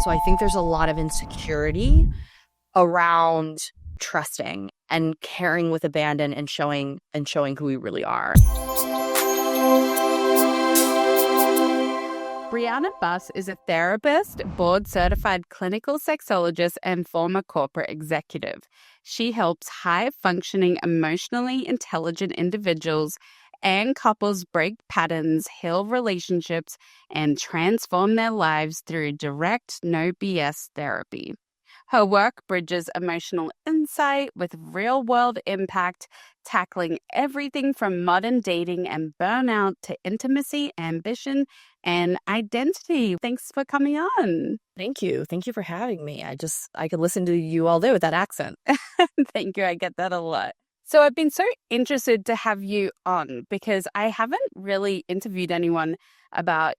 So I think there's a lot of insecurity around trusting and caring with abandon and showing who we really are. Brianna Buss is a therapist, board-certified clinical sexologist, and former corporate executive. She helps high-functioning, emotionally intelligent individuals and couples break patterns, heal relationships, and transform their lives through direct, no BS therapy. Her work bridges emotional insight with real-world impact, tackling everything from modern dating and burnout to intimacy, ambition, and identity. Thanks for coming on. Thank you. Thank you for having me. I could listen to you all day with that accent. Thank you. I get that a lot. So I've been so interested to have you on because I haven't really interviewed anyone about,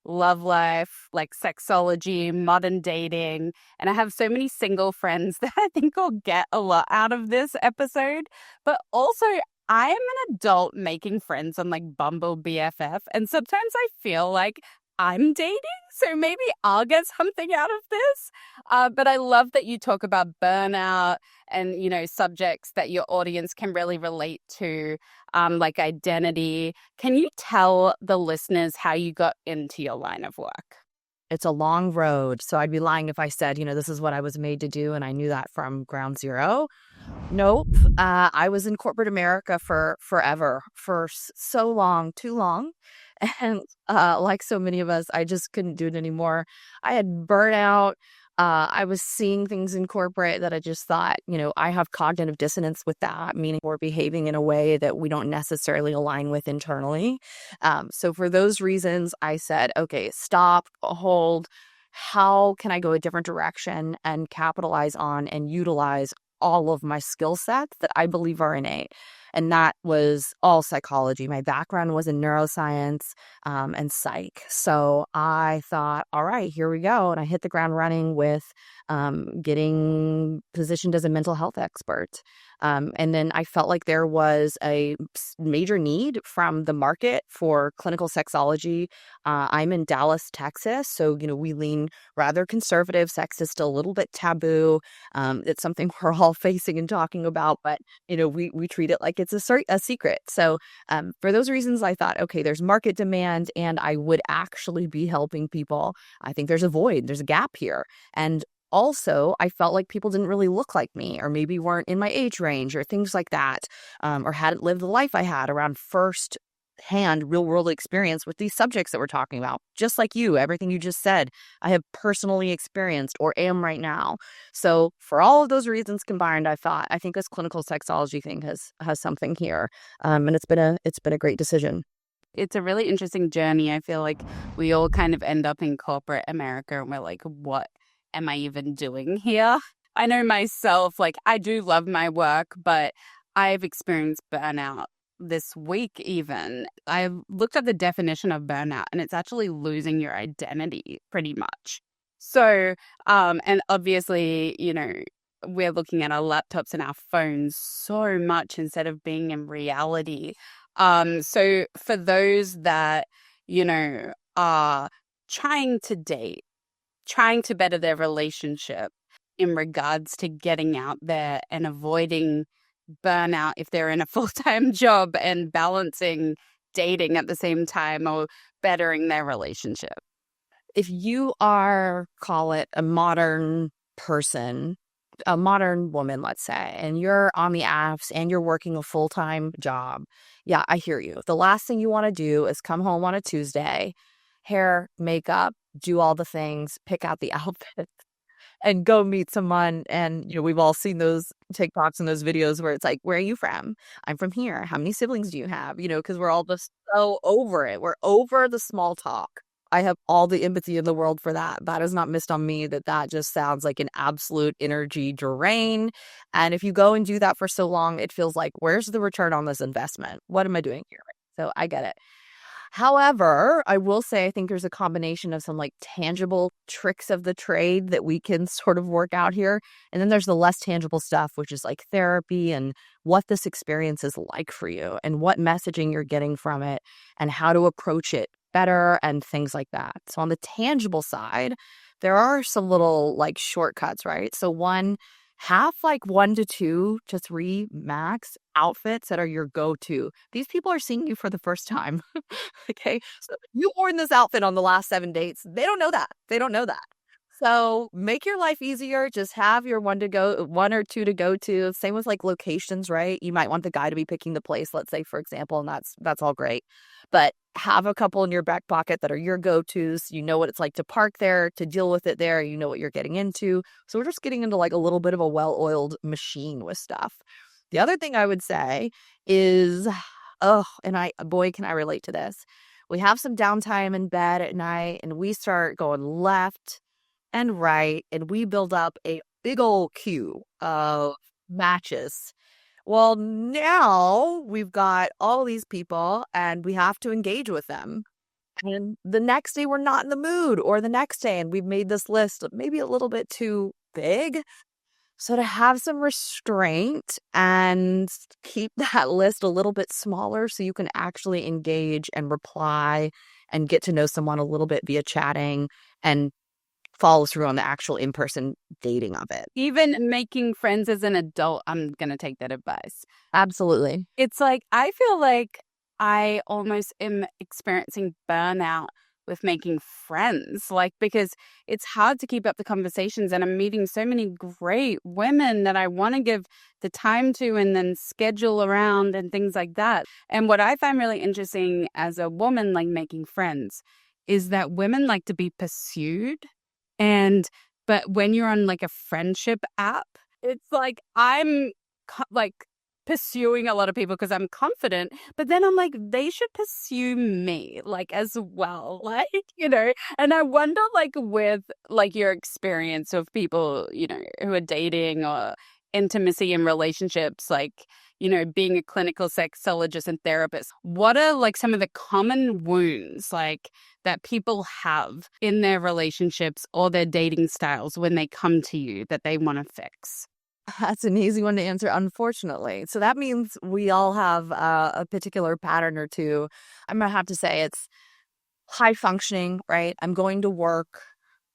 love life, like sexology, modern dating. And I have so many single friends that I think will get a lot out of this episode. But also, I am an adult making friends on like Bumble BFF. And sometimes I feel like I'm dating. So maybe I'll get something out of this. But I love that you talk about burnout and, subjects that your audience can really relate to, like identity. Can you tell the listeners how you got into your line of work? It's a long road. So I'd be lying if I said, this is what I was made to do. And I knew that from ground zero. Nope. I was in corporate America for forever, for so long, too long. And like so many of us, I just couldn't do it anymore. I had burnout. I was seeing things in corporate that I just thought, I have cognitive dissonance with that, meaning we're behaving in a way that we don't necessarily align with internally. So for those reasons, I said, okay, stop, hold. How can I go a different direction and capitalize on and utilize all of my skill sets that I believe are innate? And that was all psychology. My background was in neuroscience and psych. So I thought, all right, here we go. And I hit the ground running with getting positioned as a mental health expert. And then I felt like there was a major need from the market for clinical sexology. I'm in Dallas, Texas. So, we lean rather conservative. Sex is still a little bit taboo. It's something we're all facing and talking about, but, we treat it like it's a secret. So for those reasons, I thought, okay, there's market demand and I would actually be helping people. I think there's a void, there's a gap here. And also, I felt like people didn't really look like me or maybe weren't in my age range or things like that, or hadn't lived the life I had around first hand real world experience with these subjects that we're talking about. Just like you, everything you just said, I have personally experienced or am right now. So for all of those reasons combined, I think this clinical sexology thing has something here. And it's been a great decision. It's a really interesting journey. I feel like we all kind of end up in corporate America and we're like, what am I even doing here? I know myself, like I do love my work, but I've experienced burnout this week even. I've looked at the definition of burnout and it's actually losing your identity pretty much. So, and obviously, we're looking at our laptops and our phones so much instead of being in reality. So for those that, are trying to date, trying to better their relationship in regards to getting out there and avoiding burnout if they're in a full-time job and balancing dating at the same time or bettering their relationship. If you are, call it a modern person, a modern woman, let's say, and you're on the apps and you're working a full-time job, yeah, I hear you. The last thing you want to do is come home on a Tuesday, hair, makeup, do all the things, pick out the outfit, and go meet someone. And, we've all seen those TikToks and those videos where it's like, where are you from? I'm from here. How many siblings do you have? Because we're all just so over it. We're over the small talk. I have all the empathy in the world for that. That is not missed on me that just sounds like an absolute energy drain. And if you go and do that for so long, it feels like, where's the return on this investment? What am I doing here? So I get it. However, I will say I think there's a combination of some like tangible tricks of the trade that we can sort of work out here. And then there's the less tangible stuff, which is like therapy and what this experience is like for you and what messaging you're getting from it and how to approach it better and things like that. So on the tangible side, there are some little like shortcuts, right? So have like 1 to 2 to 3 max outfits that are your go-to. These people are seeing you for the first time. Okay. So you worn this outfit on the last 7 dates. They don't know that. They don't know that. So make your life easier. Just have your 1 or 2 to go to. Same with like locations, right? You might want the guy to be picking the place, let's say, for example, and that's all great. But have a couple in your back pocket that are your go-tos. You know what it's like to park there, to deal with it there. You know what you're getting into. So we're just getting into like a little bit of a well-oiled machine with stuff. The other thing I would say is, oh, and boy, can I relate to this. We have some downtime in bed at night and we start going left and right, and we build up a big old queue of matches. Well, now we've got all these people and we have to engage with them. And the next day we're not in the mood, or the next day, and we've made this list maybe a little bit too big. So to have some restraint and keep that list a little bit smaller so you can actually engage and reply and get to know someone a little bit via chatting and follow through on the actual in-person dating of it. Even making friends as an adult, I'm going to take that advice. Absolutely. It's like, I feel like I almost am experiencing burnout with making friends, like, because it's hard to keep up the conversations, and I'm meeting so many great women that I want to give the time to and then schedule around and things like that. And what I find really interesting as a woman, like making friends, is that women like to be pursued. But when you're on like a friendship app, it's like I'm like pursuing a lot of people because I'm confident, but then I'm like, they should pursue me like as well, like, and I wonder, like, with like your experience of people, who are dating or intimacy in relationships, like, being a clinical sexologist and therapist, what are like some of the common wounds like that people have in their relationships or their dating styles when they come to you that they want to fix? That's an easy one to answer, unfortunately. So that means we all have a particular pattern or two. I'm going to have to say it's high functioning, right? I'm going to work.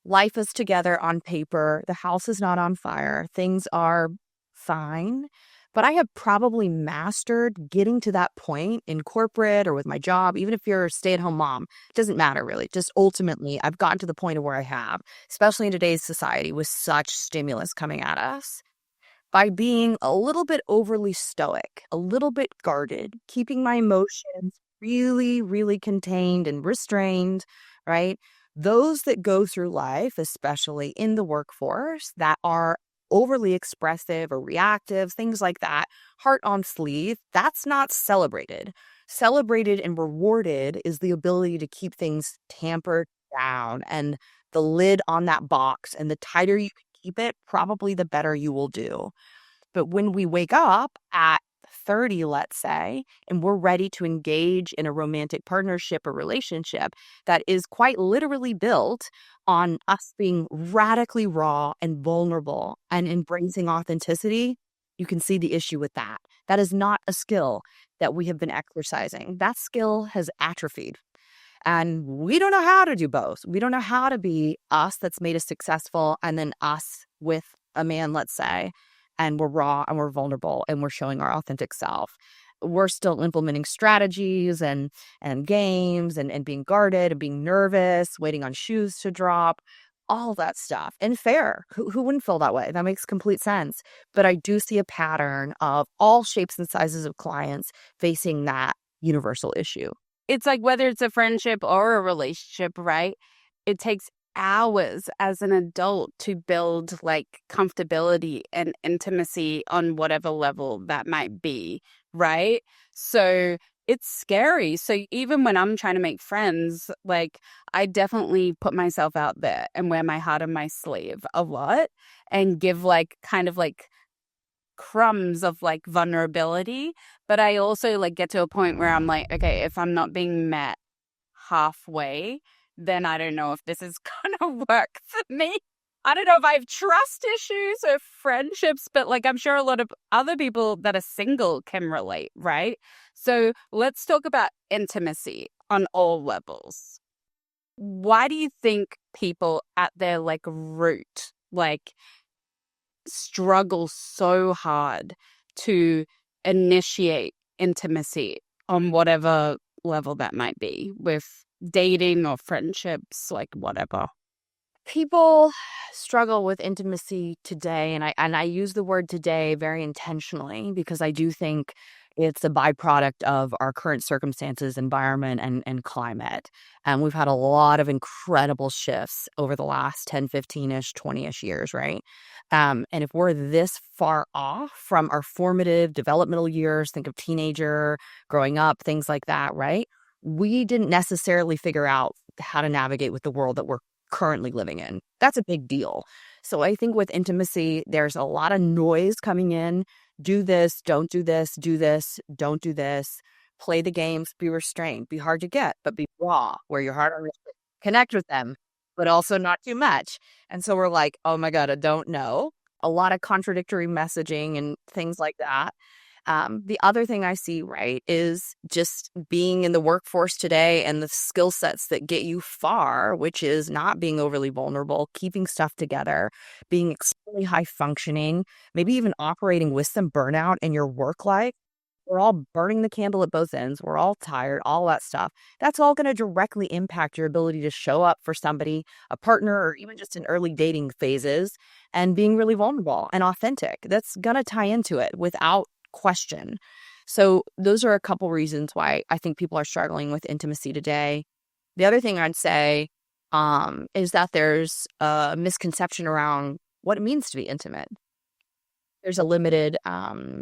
Life is together on paper. The house is not on fire. Things are fine. But I have probably mastered getting to that point in corporate or with my job, even if you're a stay-at-home mom. It doesn't matter, really. Just ultimately, I've gotten to the point of where I have, especially in today's society with such stimulus coming at us, by being a little bit overly stoic, a little bit guarded, keeping my emotions really, really contained and restrained, right? Those that go through life, especially in the workforce, that are overly expressive or reactive, things like that, heart on sleeve, that's not celebrated. Celebrated and rewarded is the ability to keep things tampered down and the lid on that box. And the tighter you can keep it, probably the better you will do. But when we wake up at 30, let's say, and we're ready to engage in a romantic partnership or relationship that is quite literally built on us being radically raw and vulnerable and embracing authenticity, you can see the issue with that. That is not a skill that we have been exercising. That skill has atrophied. And we don't know how to do both. We don't know how to be us that's made us successful and then us with a man, let's say, and we're raw and we're vulnerable and we're showing our authentic self. We're still implementing strategies and games and being guarded and being nervous, waiting on shoes to drop, all that stuff. And fair. Who wouldn't feel that way? That makes complete sense. But I do see a pattern of all shapes and sizes of clients facing that universal issue. It's like whether it's a friendship or a relationship, right? It takes hours as an adult to build like comfortability and intimacy on whatever level that might be, right? So it's scary. So even when I'm trying to make friends, like, I definitely put myself out there and wear my heart on my sleeve a lot and give like kind of like crumbs of like vulnerability. But I also like get to a point where I'm like, okay, if I'm not being met halfway, then I don't know if this is gonna work for me. I don't know if I have trust issues or friendships, but like I'm sure a lot of other people that are single can relate, right? So let's talk about intimacy on all levels. Why do you think people at their like root, like struggle so hard to initiate intimacy on whatever level that might be with dating or friendships, like whatever? People struggle with intimacy today, and I use the word today very intentionally because I do think it's a byproduct of our current circumstances, environment, and climate. And we've had a lot of incredible shifts over the last 10, 15-ish, 20-ish years, right? And if we're this far off from our formative developmental years, think of teenager, growing up, things like that, right? We didn't necessarily figure out how to navigate with the world that we're currently living in. That's a big deal. So I think with intimacy, there's a lot of noise coming in. Do this, don't do this, don't do this. Play the games, be restrained, be hard to get, but be raw, where your heart are connect with them, but also not too much. And so we're like, oh my God, I don't know. A lot of contradictory messaging and things like that. The other thing I see, right, is just being in the workforce today and the skill sets that get you far, which is not being overly vulnerable, keeping stuff together, being extremely high functioning, maybe even operating with some burnout in your work life. We're all burning the candle at both ends. We're all tired, all that stuff. That's all going to directly impact your ability to show up for somebody, a partner, or even just in early dating phases and being really vulnerable and authentic. That's going to tie into it without question. So those are a couple reasons why I think people are struggling with intimacy today. The other thing I'd say is that there's a misconception around what it means to be intimate. There's a limited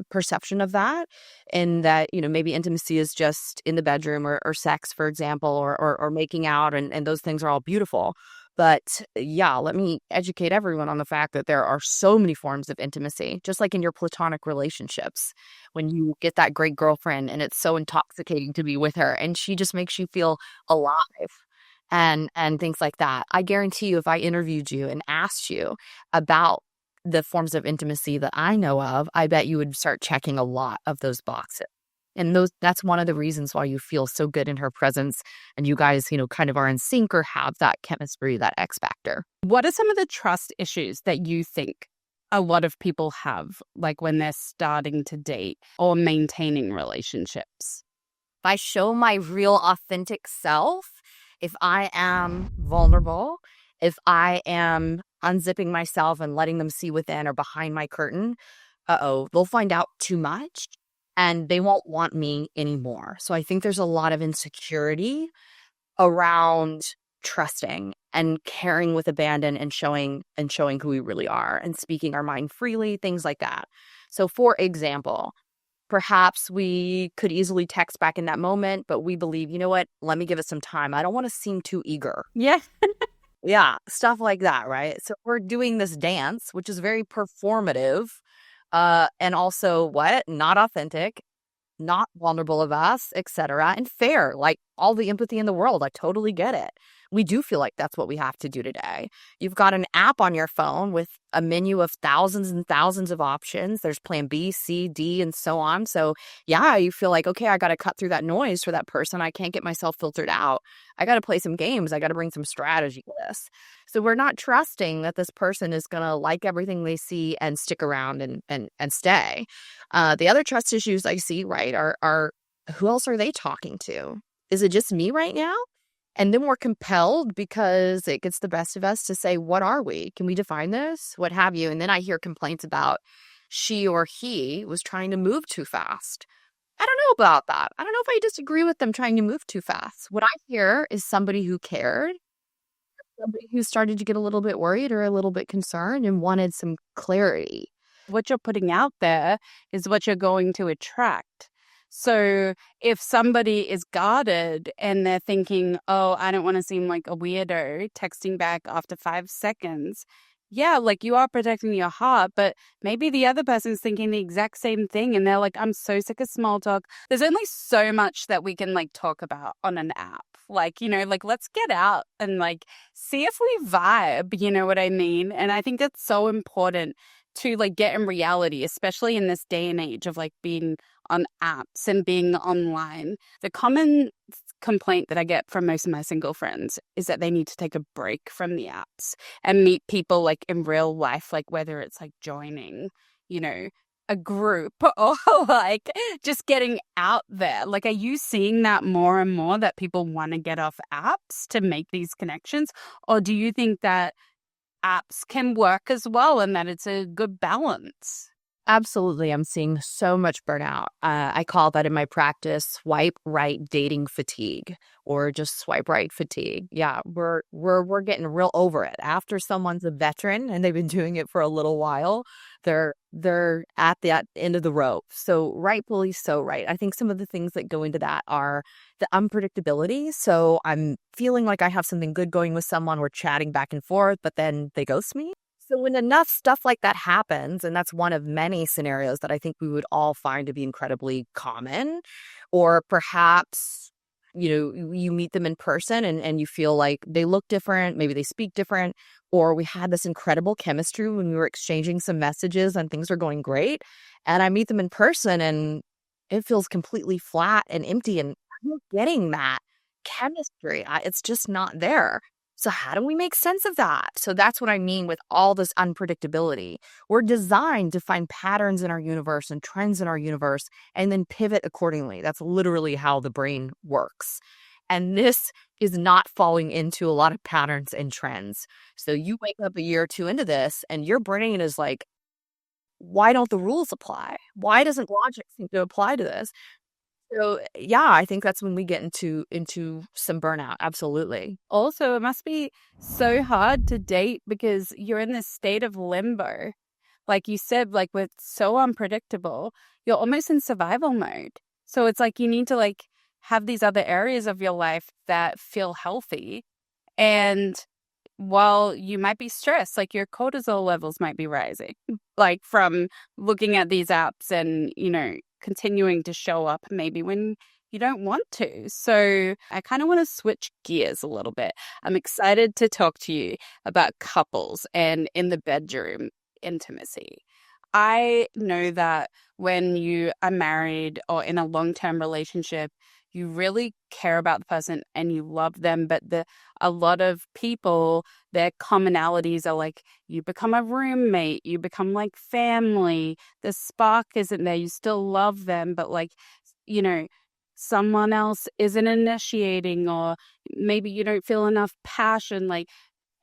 perception of that, in that, maybe intimacy is just in the bedroom or sex, for example, or making out, and those things are all beautiful. But yeah, let me educate everyone on the fact that there are so many forms of intimacy, just like in your platonic relationships. When you get that great girlfriend and it's so intoxicating to be with her and she just makes you feel alive and things like that. I guarantee you, if I interviewed you and asked you about the forms of intimacy that I know of, I bet you would start checking a lot of those boxes. And that's one of the reasons why you feel so good in her presence and you guys, kind of are in sync or have that chemistry, that X factor. What are some of the trust issues that you think a lot of people have, like when they're starting to date or maintaining relationships? If I show my real authentic self, if I am vulnerable, if I am unzipping myself and letting them see within or behind my curtain, they'll find out too much and they won't want me anymore. So I think there's a lot of insecurity around trusting and caring with abandon and showing who we really are and speaking our mind freely, things like that. So for example, perhaps we could easily text back in that moment, but we believe, you know what, let me give it some time. I don't want to seem too eager. Yeah. Yeah, stuff like that, right? So we're doing this dance, which is very performative, and also what? Not authentic, not vulnerable of us, etc. And fair, like all the empathy in the world. I totally get it. We do feel like that's what we have to do today. You've got an app on your phone with a menu of thousands and thousands of options. There's plan B, C, D, and so on. So yeah, you feel like, okay, I got to cut through that noise for that person. I can't get myself filtered out. I got to play some games. I got to bring some strategy to this. So we're not trusting that this person is going to like everything they see and stick around and stay. The other trust issues I see, right, are who else are they talking to? Is it just me right now? And then we're compelled, because it gets the best of us, to say, what are we? Can we define this? What have you? And then I hear complaints about she or he was trying to move too fast. I don't know about that. I don't know if I disagree with them trying to move too fast. What I hear is somebody who cared, somebody who started to get a little bit worried or a little bit concerned and wanted some clarity. What you're putting out there is what you're going to attract. So if somebody is guarded and they're thinking, oh, I don't want to seem like a weirdo texting back after 5 seconds, yeah, like you are protecting your heart, but maybe the other person's thinking the exact same thing and they're like, I'm so sick of small talk. There's only so much that we can like talk about on an app. Like, like let's get out and like see if we vibe, you know what I mean? And I think that's so important to like get in reality, especially in this day and age of like being on apps and being online. The common complaint that I get from most of my single friends is that they need to take a break from the apps and meet people like in real life, like whether it's like joining, you know, a group or like just getting out there. Like, are you seeing that more and more that people want to get off apps to make these connections? Or do you think that apps can work as well and that it's a good balance? Absolutely. I'm seeing so much burnout. I call that in my practice swipe right dating fatigue or just swipe right fatigue. Yeah, we're getting real over it. After someone's a veteran and they've been doing it for a little while, they're at that end of the rope. So rightfully so right. I think some of the things that go into that are the unpredictability. So I'm feeling like I have something good going with someone, we're chatting back and forth, but then they ghost me. So when enough stuff like that happens, and that's one of many scenarios that I think we would all find to be incredibly common, or perhaps, you meet them in person and you feel like they look different, maybe they speak different, or we had this incredible chemistry when we were exchanging some messages and things are going great. And I meet them in person and it feels completely flat and empty and I'm not getting that chemistry. It's just not there. So how do we make sense of that? So that's what I mean with all this unpredictability. We're designed to find patterns in our universe and trends in our universe and then pivot accordingly. That's literally how the brain works. And this is not falling into a lot of patterns and trends. So you wake up a year or two into this and your brain is like, why don't the rules apply? Why doesn't logic seem to apply to this? So yeah, I think that's when we get into some burnout. Absolutely. Also, it must be so hard to date because you're in this state of limbo. Like you said, like with so unpredictable, you're almost in survival mode. So it's like you need to like have these other areas of your life that feel healthy. And while you might be stressed, like your cortisol levels might be rising, like from looking at these apps and, continuing to show up maybe when you don't want to. So I kind of want to switch gears a little bit. I'm excited to talk to you about couples and in the bedroom intimacy. I know that when you are married or in a long-term relationship, you really care about the person and you love them, but a lot of people, their commonalities are like you become a roommate, you become like family, the spark isn't there, you still love them, but like, you know, someone else isn't initiating or maybe you don't feel enough passion. Like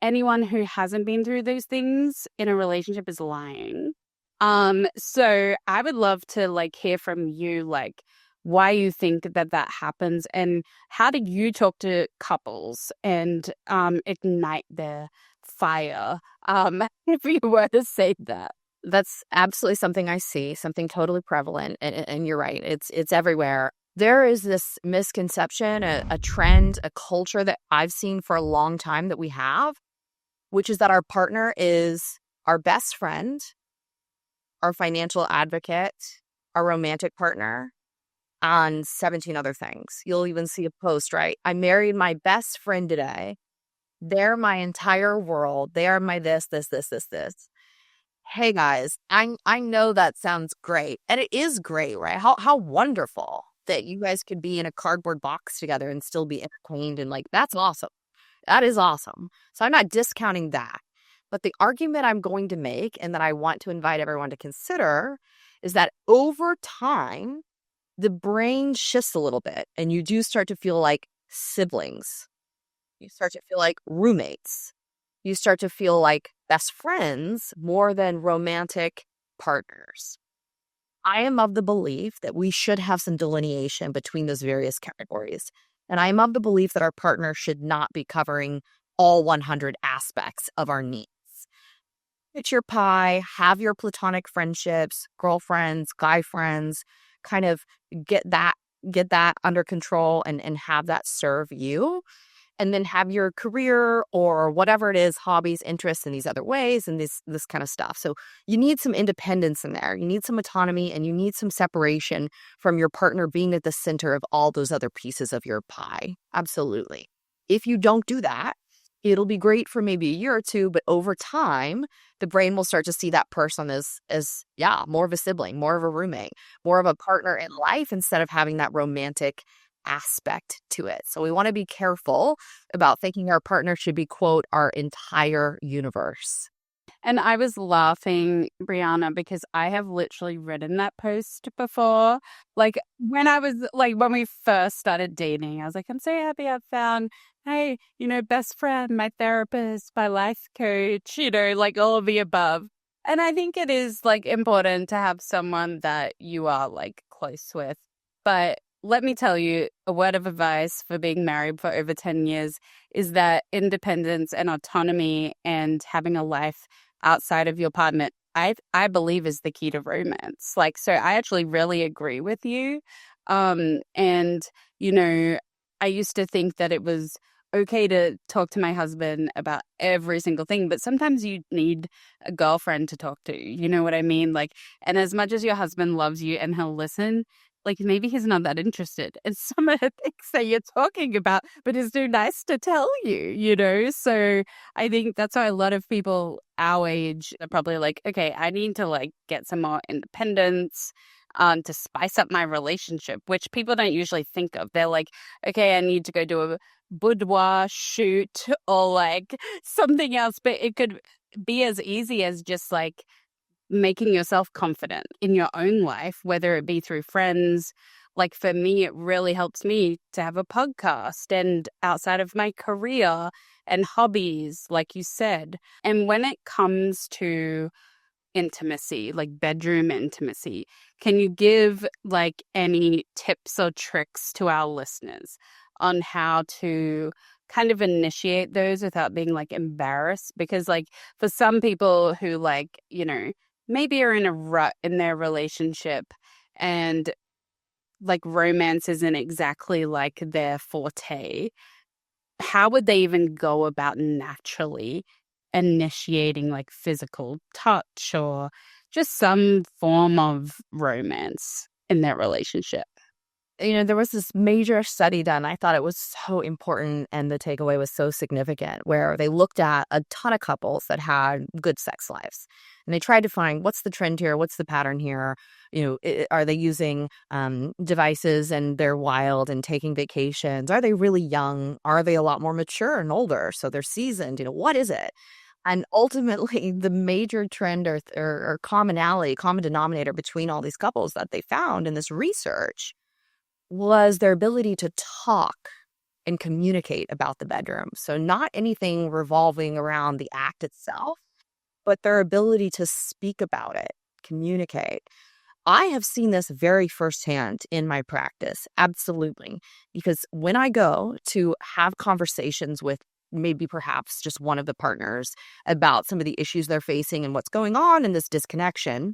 anyone who hasn't been through those things in a relationship is lying. So I would love to like hear from you, like why you think that happens and how do you talk to couples and ignite their fire, if you were to say that. That's absolutely something I see, something totally prevalent. And you're right. It's everywhere. There is this misconception, a trend, a culture that I've seen for a long time that we have, which is that our partner is our best friend, our financial advocate, our romantic partner, and 17 other things. You'll even see a post, right? I married my best friend today. They're my entire world. They are my this, this, this, this, this. Hey guys, I know that sounds great. And it is great, right? How wonderful that you guys could be in a cardboard box together and still be entertained and like that's awesome. That is awesome. So I'm not discounting that. But the argument I'm going to make and that I want to invite everyone to consider is that over time, the brain shifts a little bit and you do start to feel like siblings. You start to feel like roommates. You start to feel like best friends more than romantic partners. I am of the belief that we should have some delineation between those various categories. And I am of the belief that our partner should not be covering all 100 aspects of our needs. It's your pie, have your platonic friendships, girlfriends, guy friends, kind of get that under control and have that serve you. And then have your career or whatever it is, hobbies, interests in these other ways and this kind of stuff. So you need some independence in there. You need some autonomy and you need some separation from your partner being at the center of all those other pieces of your pie. Absolutely. If you don't do that, it'll be great for maybe a year or two, but over time, the brain will start to see that person as more of a sibling, more of a roommate, more of a partner in life instead of having that romantic aspect to it. So we want to be careful about thinking our partner should be, quote, our entire universe. And I was laughing, Brianna, because I have literally written that post before. Like when we first started dating, I was like, I'm so happy I've found, hey, best friend, my therapist, my life coach, like all of the above. And I think it is like important to have someone that you are like close with. But let me tell you, a word of advice for being married for over 10 years is that independence and autonomy and having a life outside of your partner, I believe is the key to romance. Like, so I actually really agree with you. And, I used to think that it was okay to talk to my husband about every single thing, but sometimes you need a girlfriend to talk to. You know what I mean? Like, and as much as your husband loves you and he'll listen, like maybe he's not that interested in some of the things that you're talking about, but it's too nice to tell you. So I think that's why a lot of people our age are probably like, okay, I need to like get some more independence to spice up my relationship, which people don't usually think of. They're like, okay, I need to go do a boudoir shoot or like something else, but it could be as easy as just like making yourself confident in your own life, whether it be through friends. Like for me, it really helps me to have a podcast and outside of my career and hobbies, like you said. And when it comes to intimacy, like bedroom intimacy, can you give like any tips or tricks to our listeners on how to kind of initiate those without being like embarrassed? Because like for some people who like, maybe are in a rut in their relationship and like romance isn't exactly like their forte, how would they even go about naturally initiating like physical touch or just some form of romance in their relationship? There was this major study done. I thought it was so important, and the takeaway was so significant, where they looked at a ton of couples that had good sex lives. And they tried to find what's the trend here, what's the pattern here. Are they using devices and they're wild and taking vacations? Are they really young? Are they a lot more mature and older? So they're seasoned. What is it? And ultimately, the major trend or common denominator between all these couples that they found in this research was their ability to talk and communicate about the bedroom. So not anything revolving around the act itself, but their ability to speak about it, communicate. I have seen this very firsthand in my practice, absolutely. Because when I go to have conversations with maybe perhaps just one of the partners about some of the issues they're facing and what's going on in this disconnection,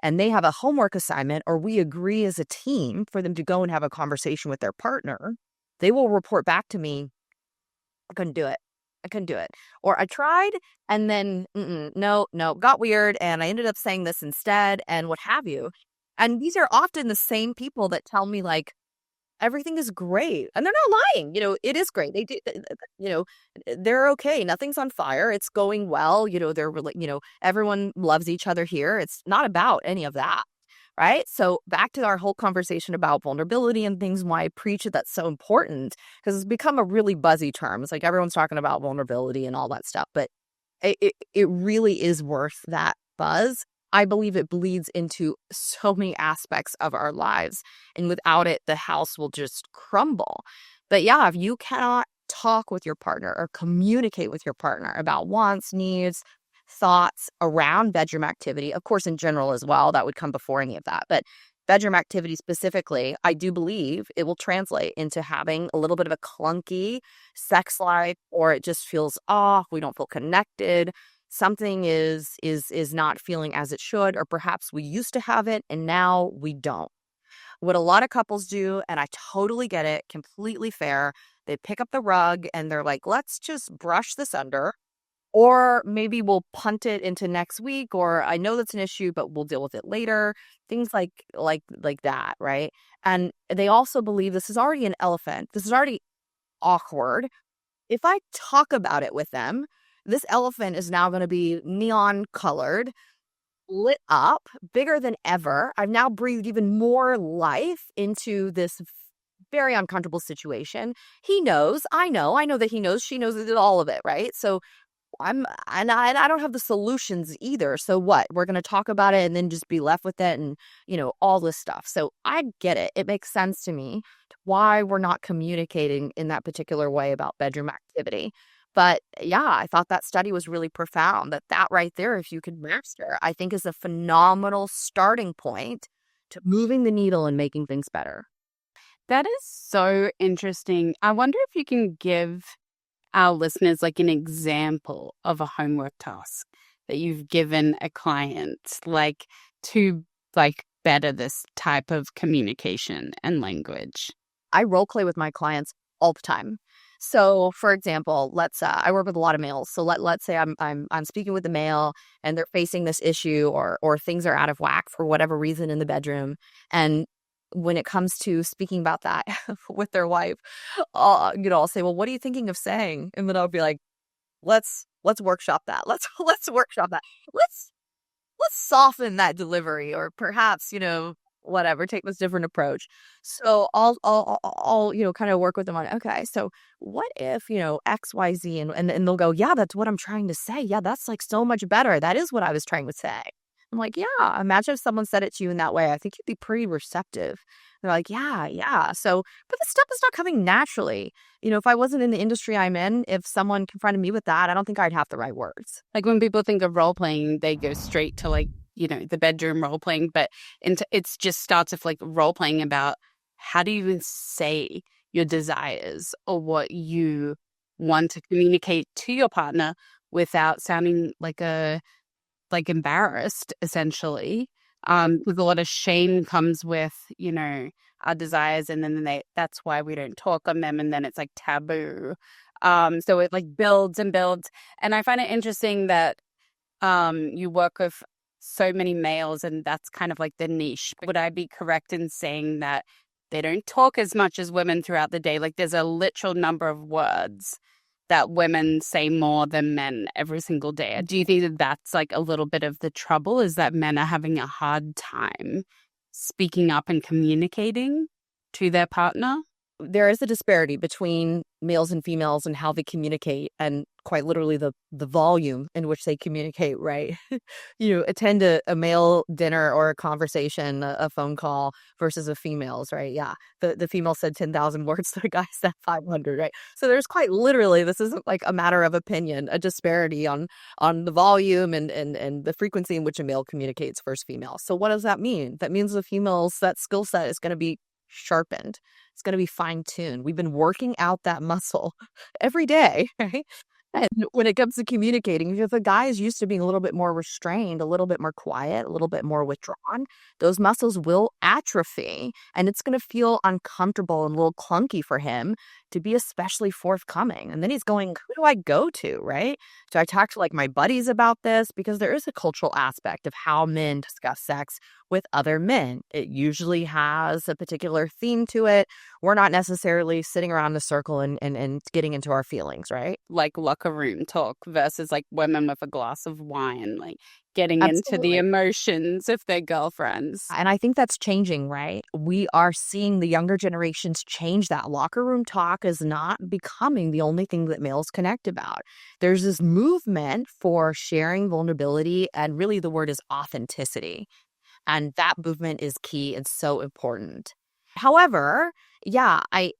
and they have a homework assignment, or we agree as a team for them to go and have a conversation with their partner, they will report back to me, I couldn't do it. I couldn't do it. Or I tried and then, no, got weird. And I ended up saying this instead and what have you. And these are often the same people that tell me like, everything is great. And they're not lying. It is great. They do, they're okay. Nothing's on fire. It's going well. They're really, everyone loves each other here. It's not about any of that. Right. So back to our whole conversation about vulnerability and things, why I preach it, that's so important, because it's become a really buzzy term. It's like everyone's talking about vulnerability and all that stuff, but it really is worth that buzz. I believe it bleeds into so many aspects of our lives, and without it, the house will just crumble. But yeah, if you cannot talk with your partner or communicate with your partner about wants, needs, thoughts around bedroom activity, of course, in general as well, that would come before any of that. But bedroom activity specifically, I do believe it will translate into having a little bit of a clunky sex life, or it just feels off. We don't feel connected. Something is not feeling as it should, or perhaps we used to have it and now we don't. What a lot of couples do, and I totally get it, completely fair, they pick up the rug and they're like, let's just brush this under. Or maybe we'll punt it into next week, or I know that's an issue, but we'll deal with it later. Things like that, right? And they also believe this is already an elephant. This is already awkward. If I talk about it with them, this elephant is now going to be neon colored, lit up, bigger than ever. I've now breathed even more life into this very uncomfortable situation. He knows, I know that he knows, she knows all of it, right? So I don't have the solutions either. So what? We're going to talk about it and then just be left with it and, all this stuff. So I get it. It makes sense to me why we're not communicating in that particular way about bedroom activity. But yeah, I thought that study was really profound. That right there, if you could master, I think is a phenomenal starting point to moving the needle and making things better. That is so interesting. I wonder if you can give our listeners like an example of a homework task that you've given a client, like to like better this type of communication and language. I role play with my clients all the time. So, for example, I work with a lot of males. So let's say I'm speaking with a male and they're facing this issue or things are out of whack for whatever reason in the bedroom. And when it comes to speaking about that with their wife, I'll say, well, what are you thinking of saying? And then I'll be like, let's workshop that. Let's workshop that. Let's let's soften that delivery, or perhaps, whatever, take this different approach. So I'll kind of work with them on, okay, so what if, XYZ, and they'll go, yeah, that's what I'm trying to say. Yeah, that's like so much better. That is what I was trying to say. I'm like, yeah, imagine if someone said it to you in that way. I think you'd be pretty receptive. They're like, yeah, yeah. So, but this stuff is not coming naturally. If I wasn't in the industry I'm in, if someone confronted me with that, I don't think I'd have the right words. Like when people think of role playing, they go straight to like, the bedroom role playing, but it's just starts with like role playing about how do you even say your desires or what you want to communicate to your partner without sounding like embarrassed, essentially. With a lot of shame comes with, our desires, and then that's why we don't talk on them, and then it's like taboo. So it like builds and builds. And I find it interesting that you work with so many males, and that's kind of like the niche. Would I be correct in saying that they don't talk as much as women throughout the day? Like there's a literal number of words that women say more than men every single day. Do you think that that's like a little bit of the trouble, is that men are having a hard time speaking up and communicating to their partner? There is a disparity between males and females and how they communicate, and quite literally the volume in which they communicate, right? Attend a male dinner or a conversation, a phone call versus a female's, right? Yeah. The female said 10,000 words, the guy said 500, right? So there's quite literally, this isn't like a matter of opinion, a disparity on the volume and the frequency in which a male communicates versus female. So what does that mean? That means the female's, that skill set is going to be sharpened. It's going to be fine-tuned. We've been working out that muscle every day, right? And when it comes to communicating, if a guy is used to being a little bit more restrained, a little bit more quiet, a little bit more withdrawn, those muscles will atrophy, and it's going to feel uncomfortable and a little clunky for him to be especially forthcoming. And then he's going, who do I go to, right? Do I talk to like my buddies about this? Because there is a cultural aspect of how men discuss sex with other men. It usually has a particular theme to it. We're not necessarily sitting around the circle and getting into our feelings, right? Like locker room talk versus like women with a glass of wine, like getting into the Absolutely. emotions of their girlfriends. And I think that's changing, right? We are seeing the younger generations change that. Locker room talk is not becoming the only thing that males connect about. There's this movement for sharing vulnerability, and really the word is authenticity. And that movement is key and so important. However, yeah, I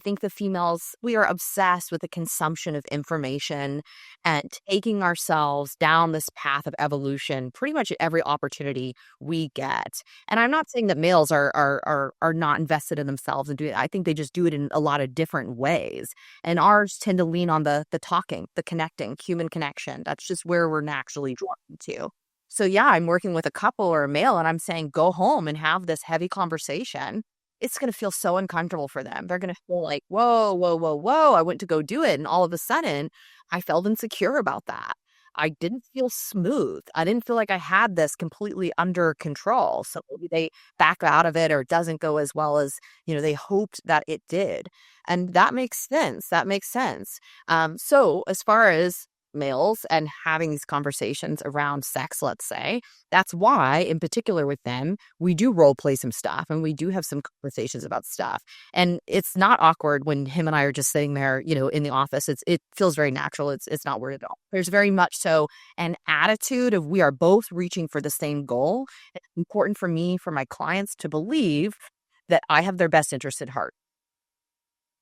think the females, we are obsessed with the consumption of information and taking ourselves down this path of evolution pretty much at every opportunity we get. And I'm not saying that males are not invested in themselves and do it. I think they just do it in a lot of different ways. And ours tend to lean on the talking, the connecting, human connection. That's just where we're naturally drawn to. So yeah, I'm working with a couple or a male and I'm saying, go home and have this heavy conversation. It's going to feel so uncomfortable for them. They're going to feel like, whoa, whoa, whoa, whoa. I went to go do it. And all of a sudden I felt insecure about that. I didn't feel smooth. I didn't feel like I had this completely under control. So maybe they back out of it, or it doesn't go as well as, they hoped that it did. And that makes sense. That makes sense. So as far as males and having these conversations around sex, let's say. That's why, in particular with them, we do role play some stuff and we do have some conversations about stuff. And it's not awkward when him and I are just sitting there, in the office. It feels very natural. It's not weird at all. There's very much so an attitude of we are both reaching for the same goal. It's important for me, for my clients to believe that I have their best interest at heart.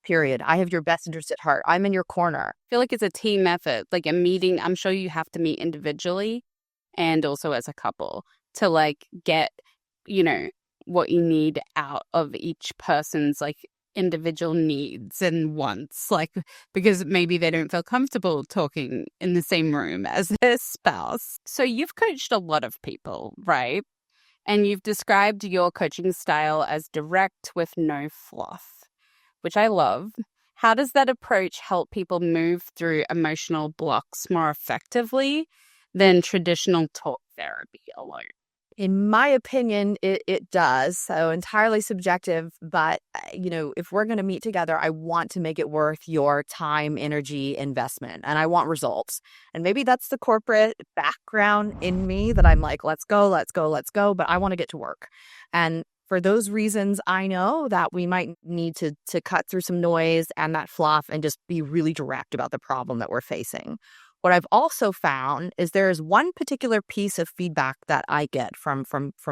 Period. I have your best interest at heart. I'm in your corner. I feel like it's a team effort, like a meeting. I'm sure you have to meet individually and also as a couple to like get, what you need out of each person's like individual needs and wants, like because maybe they don't feel comfortable talking in the same room as their spouse. So you've coached a lot of people, right? And you've described your coaching style as direct with no fluff, which I love. How does that approach help people move through emotional blocks more effectively than traditional talk therapy alone? In my opinion, it does. So entirely subjective, but if we're going to meet together, I want to make it worth your time, energy, investment, and I want results. And maybe that's the corporate background in me that I'm like, let's go, let's go, let's go, but I want to get to work. And for those reasons, I know that we might need to cut through some noise and that fluff and just be really direct about the problem that we're facing. What I've also found is there is one particular piece of feedback that I get from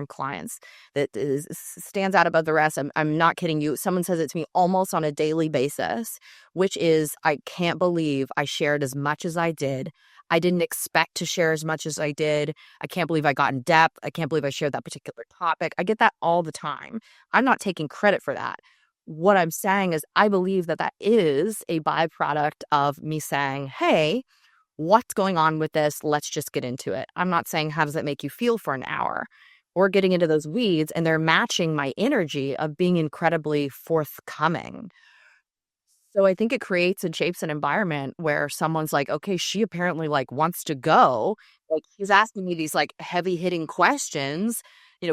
clients that stands out above the rest. I'm not kidding you. Someone says it to me almost on a daily basis, which is, I can't believe I shared as much as I did. I didn't expect to share as much as I did. I can't believe I got in depth. I can't believe I shared that particular topic. I get that all the time. I'm not taking credit for that. What I'm saying is I believe that is a byproduct of me saying, hey, what's going on with this? Let's just get into it. I'm not saying, how does it make you feel for an hour? Or getting into those weeds, and they're matching my energy of being incredibly forthcoming. So I think it creates and shapes an environment where someone's like, okay, she apparently like wants to go. Like he's asking me these like heavy hitting questions,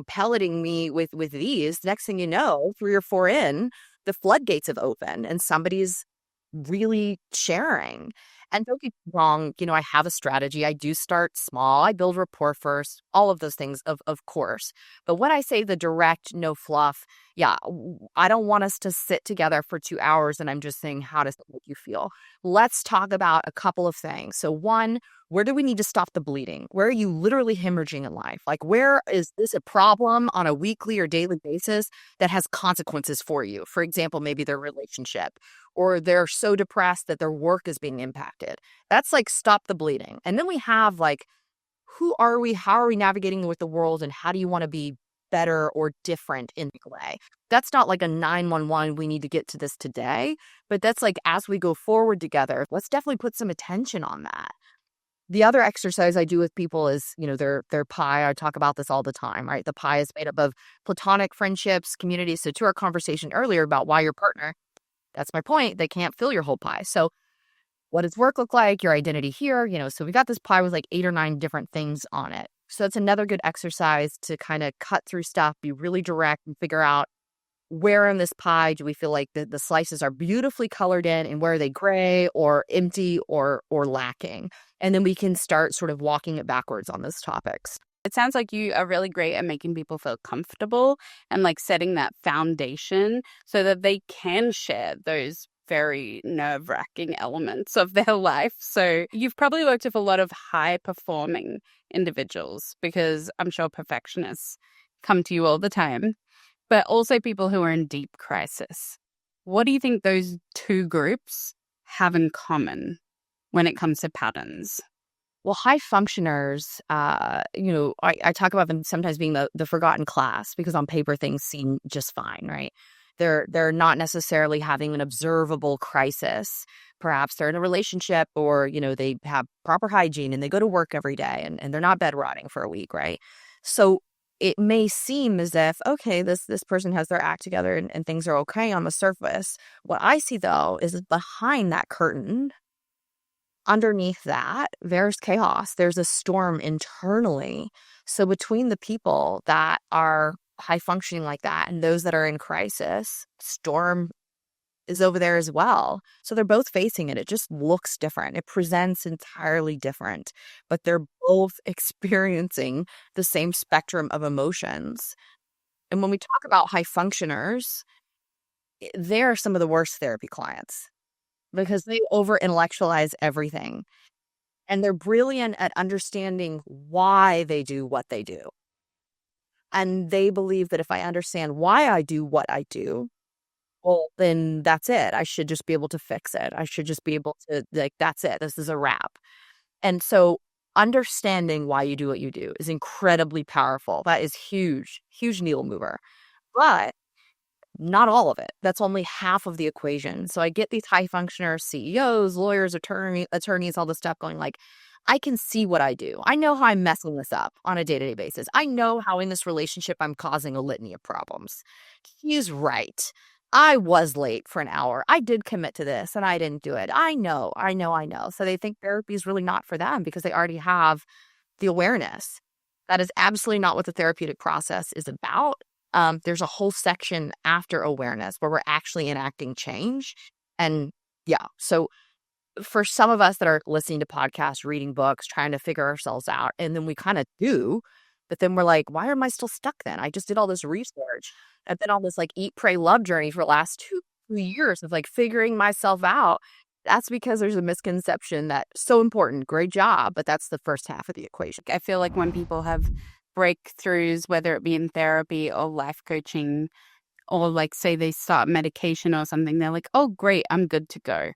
pelleting me with these. Next thing you know, 3 or 4 in, the floodgates have opened and somebody's really sharing. And don't get me wrong, I have a strategy. I do start small. I build rapport first, all of those things, of course. But when I say the direct, no fluff, yeah, I don't want us to sit together for 2 hours and I'm just saying, how does it make you feel? Let's talk about a couple of things. So one, where do we need to stop the bleeding? Where are you literally hemorrhaging in life? Like, where is this a problem on a weekly or daily basis that has consequences for you? For example, maybe their relationship, or they're so depressed that their work is being impacted. That's like, stop the bleeding. And then we have like, who are we? How are we navigating with the world? And how do you want to be better or different in a way? That's not like a 911, we need to get to this today. But that's like, as we go forward together, let's definitely put some attention on that. The other exercise I do with people is, their pie. I talk about this all the time, right? The pie is made up of platonic friendships, communities. So to our conversation earlier about why your partner, that's my point, they can't fill your whole pie. So what does work look like? Your identity here, so we got this pie with like 8 or 9 different things on it. So it's another good exercise to kind of cut through stuff, be really direct and figure out where in this pie do we feel like the slices are beautifully colored in, and where are they gray or empty or lacking? And then we can start sort of walking it backwards on those topics. It sounds like you are really great at making people feel comfortable and like setting that foundation so that they can share those very nerve-wracking elements of their life. So you've probably worked with a lot of high-performing individuals, because I'm sure perfectionists come to you all the time, but also people who are in deep crisis. What do you think those 2 groups have in common when it comes to patterns? Well, high functioners, I talk about them sometimes being the forgotten class, because on paper things seem just fine, right? They're not necessarily having an observable crisis. Perhaps they're in a relationship, or, they have proper hygiene and they go to work every day and they're not bed rotting for a week, right? So it may seem as if, okay, this person has their act together and things are okay on the surface. What I see, though, is behind that curtain, underneath that, there's chaos. There's a storm internally. So between the people that are high functioning like that and those that are in crisis, storm is over there as well. So they're both facing it. It just looks different. It presents entirely different, but they're both experiencing the same spectrum of emotions. And when we talk about high functioners, they're some of the worst therapy clients because they over intellectualize everything. And they're brilliant at understanding why they do what they do. And they believe that if I understand why I do what I do, well, then that's it. I should just be able to fix it. I should just be able to, like, that's it. This is a wrap. And so understanding why you do what you do is incredibly powerful. That is huge, huge needle mover. But not all of it. That's only half of the equation. So I get these high functioners, CEOs, lawyers, attorneys, all this stuff going like, I can see what I do. I know how I'm messing this up on a day-to-day basis. I know how in this relationship I'm causing a litany of problems. He's right. I was late for an hour. I did commit to this and I didn't do it. I know. So they think therapy is really not for them because they already have the awareness. That is absolutely not what the therapeutic process is about. There's a whole section after awareness where we're actually enacting change. And yeah, so for some of us that are listening to podcasts, reading books, trying to figure ourselves out, and then we kind of do, but then we're like, why am I still stuck then? I just did all this research. I've been on this like eat, pray, love journey for the last 2 years of like figuring myself out. That's because there's a misconception that so important, great job, but that's the first half of the equation. I feel like when people have breakthroughs, whether it be in therapy or life coaching, or like say they start medication or something, they're like, oh, great, I'm good to go.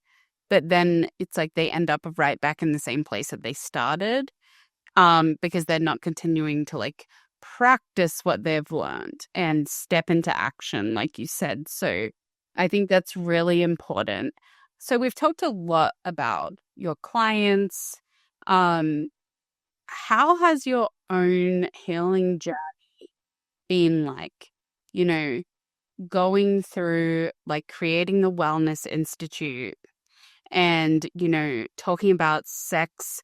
But then it's like they end up right back in the same place that they started, because they're not continuing to like practice what they've learned and step into action, like you said. So I think that's really important. So we've talked a lot about your clients. How has your own healing journey been like, you know, going through like creating the Wellness Institute and, you know, talking about sex,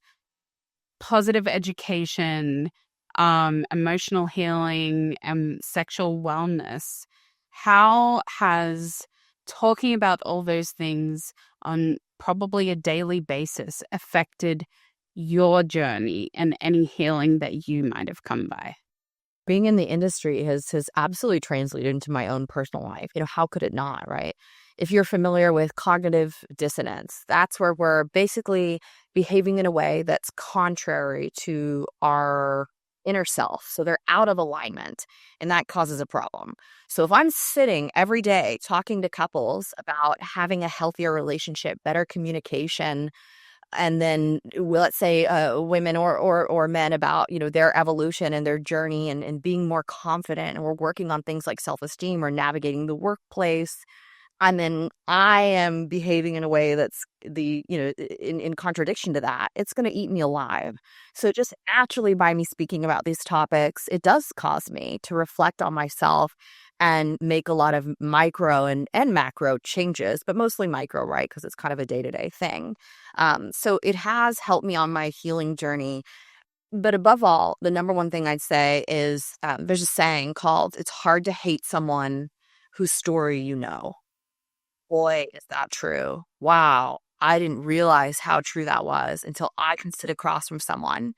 positive education, emotional healing, and sexual wellness? How has talking about all those things on probably a daily basis affected your journey and any healing that you might have come by? Being in the industry has absolutely translated into my own personal life. How could it not, right? If you're familiar with cognitive dissonance, that's where we're basically behaving in a way that's contrary to our inner self. So they're out of alignment, and that causes a problem. So if I'm sitting every day talking to couples about having a healthier relationship, better communication, and then let's say women or men about their evolution and their journey and being more confident, and we're working on things like self-esteem or navigating the workplace, and then I am behaving in a way that's in contradiction to that, it's going to eat me alive. So just naturally, by me speaking about these topics, it does cause me to reflect on myself and make a lot of micro and macro changes, but mostly micro, right? Because it's kind of a day-to-day thing. So it has helped me on my healing journey. But above all, the number one thing I'd say is there's a saying called, it's hard to hate someone whose story you know. Boy, is that true. Wow. I didn't realize how true that was until I can sit across from someone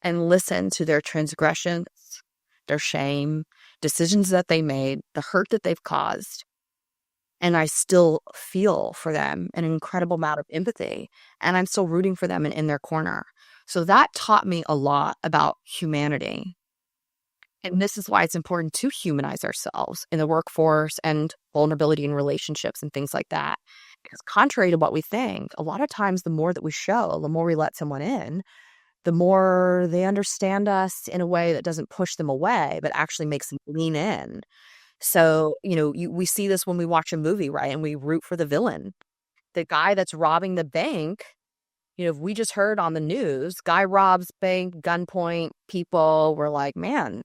and listen to their transgressions, their shame, decisions that they made, the hurt that they've caused. And I still feel for them an incredible amount of empathy. And I'm still rooting for them and in their corner. So that taught me a lot about humanity. And this is why it's important to humanize ourselves in the workforce and vulnerability in relationships and things like that. Because contrary to what we think, a lot of times the more that we show, the more we let someone in, the more they understand us in a way that doesn't push them away, but actually makes them lean in. So, we see this when we watch a movie, right? And we root for the villain. The guy that's robbing the bank, if we just heard on the news, guy robs bank, gunpoint, people were like, man,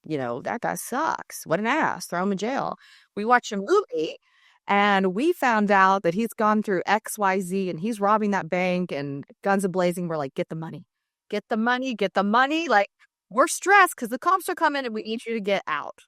that guy sucks. What an ass. Throw him in jail. We watch a movie and we found out that he's gone through XYZ and he's robbing that bank and guns a-blazing. We're like, get the money. Get the money. Get the money. Like, we're stressed because the cops are coming and we need you to get out.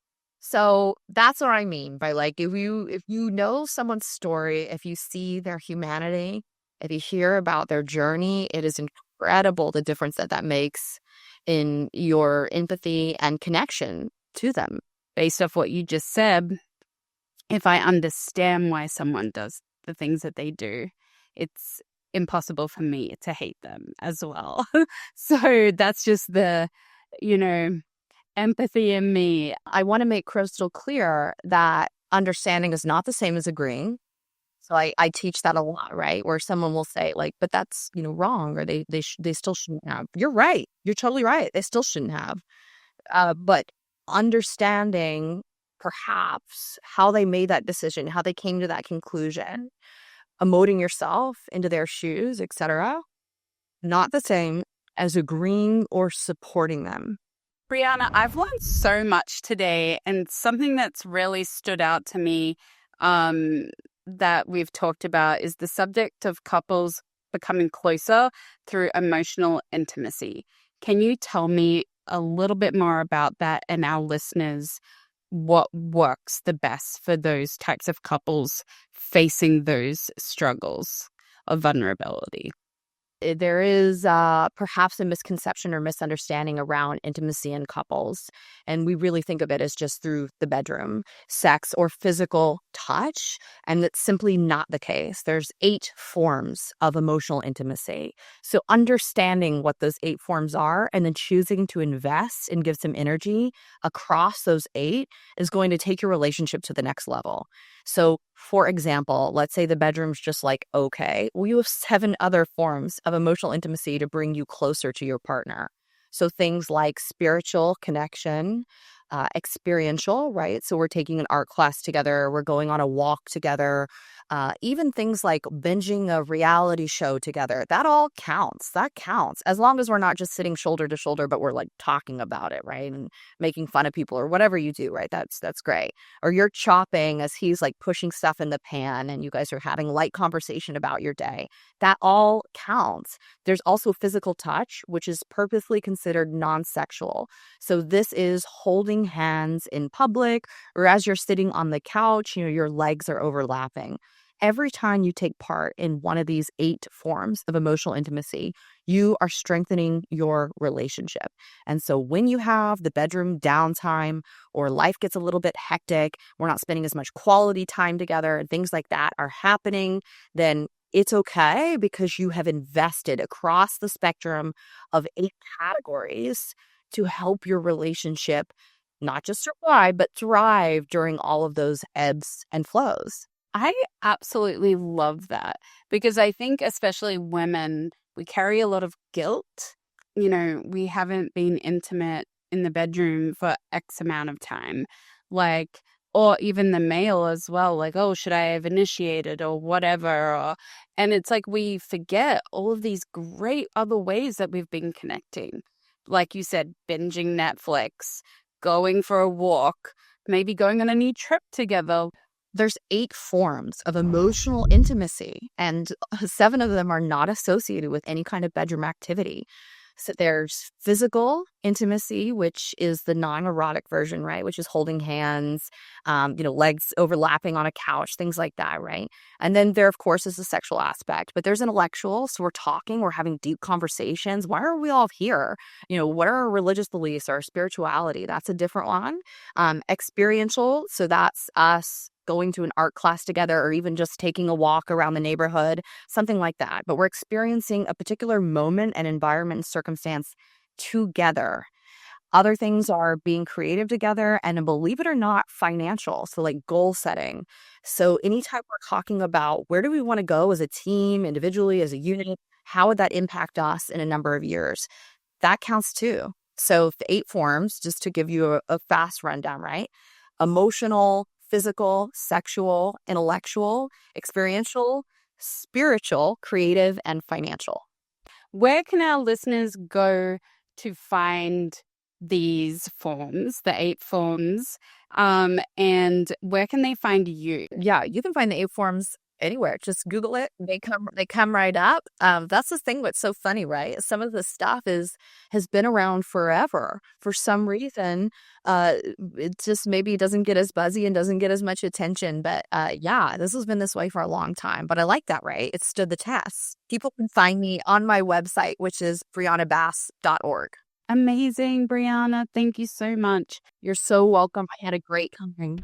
So that's what I mean by like if you know someone's story, if you see their humanity, if you hear about their journey, it is incredible the difference that that makes in your empathy and connection to them. Based off what you just said, if I understand why someone does the things that they do, it's impossible for me to hate them as well. So that's just the, you know, empathy in me. I want to make crystal clear that understanding is not the same as agreeing. So I teach that a lot, right? Where someone will say like, but that's, wrong, or they still shouldn't have. You're right. You're totally right. They still shouldn't have. But understanding perhaps how they made that decision, how they came to that conclusion, emoting yourself into their shoes, etc., not the same as agreeing or supporting them. Brianna, I've learned so much today, and something that's really stood out to me that we've talked about is the subject of couples becoming closer through emotional intimacy. Can you tell me a little bit more about that and our listeners what works the best for those types of couples facing those struggles of vulnerability? There is perhaps a misconception or misunderstanding around intimacy in couples. And we really think of it as just through the bedroom, sex, or physical touch. And that's simply not the case. There's 8 forms of emotional intimacy. So understanding what those 8 forms are and then choosing to invest and give some energy across those 8 is going to take your relationship to the next level. So, for example, let's say the bedroom's just like, okay, well, you have 7 other forms of emotional intimacy to bring you closer to your partner. So things like spiritual connection, experiential, right? So we're taking an art class together, we're going on a walk together, even things like binging a reality show together. That all counts. That counts. As long as we're not just sitting shoulder to shoulder, but we're like talking about it, right? And making fun of people or whatever you do, right? That's great. Or you're chopping as he's like pushing stuff in the pan and you guys are having light conversation about your day. That all counts. There's also physical touch, which is purposely considered non-sexual. So this is holding hands in public or as you're sitting on the couch, your legs are overlapping. Every time you take part in one of these 8 forms of emotional intimacy, you are strengthening your relationship. And so when you have the bedroom downtime or life gets a little bit hectic, we're not spending as much quality time together and things like that are happening, then it's okay because you have invested across the spectrum of 8 categories to help your relationship not just survive, but thrive during all of those ebbs and flows. I absolutely love that because I think, especially women, we carry a lot of guilt. We haven't been intimate in the bedroom for X amount of time. Like, or even the male as well, like, oh, should I have initiated or whatever? And it's like we forget all of these great other ways that we've been connecting. Like you said, binging Netflix, going for a walk, maybe going on a new trip together. There's 8 forms of emotional intimacy, and 7 of them are not associated with any kind of bedroom activity. So there's physical intimacy, which is the non-erotic version, right? Which is holding hands, legs overlapping on a couch, things like that, right? And then there, of course, is the sexual aspect. But there's intellectual, so we're talking, we're having deep conversations. Why are we all here? What are our religious beliefs, our spirituality? That's a different one. Experiential, so that's us going to an art class together or even just taking a walk around the neighborhood, something like that. But we're experiencing a particular moment and environment and circumstance together. Other things are being creative together and, believe it or not, financial. So like goal setting. So anytime we're talking about where do we want to go as a team, individually, as a unit, how would that impact us in a number of years? That counts too. So the 8 forms, just to give you a fast rundown, right? Emotional, physical, sexual, intellectual, experiential, spiritual, creative, and financial. Where can our listeners go to find these forms, the 8 forms, and where can they find you? Yeah, you can find the 8 forms anywhere. Just Google it. They come right up. That's the thing what's so funny, right? Some of this stuff has been around forever. For some reason, it just maybe doesn't get as buzzy and doesn't get as much attention. But yeah, this has been this way for a long time. But I like that, right? It stood the test. People can find me on my website, which is briannabass.org. Amazing, Brianna. Thank you so much. You're so welcome. I had a great time.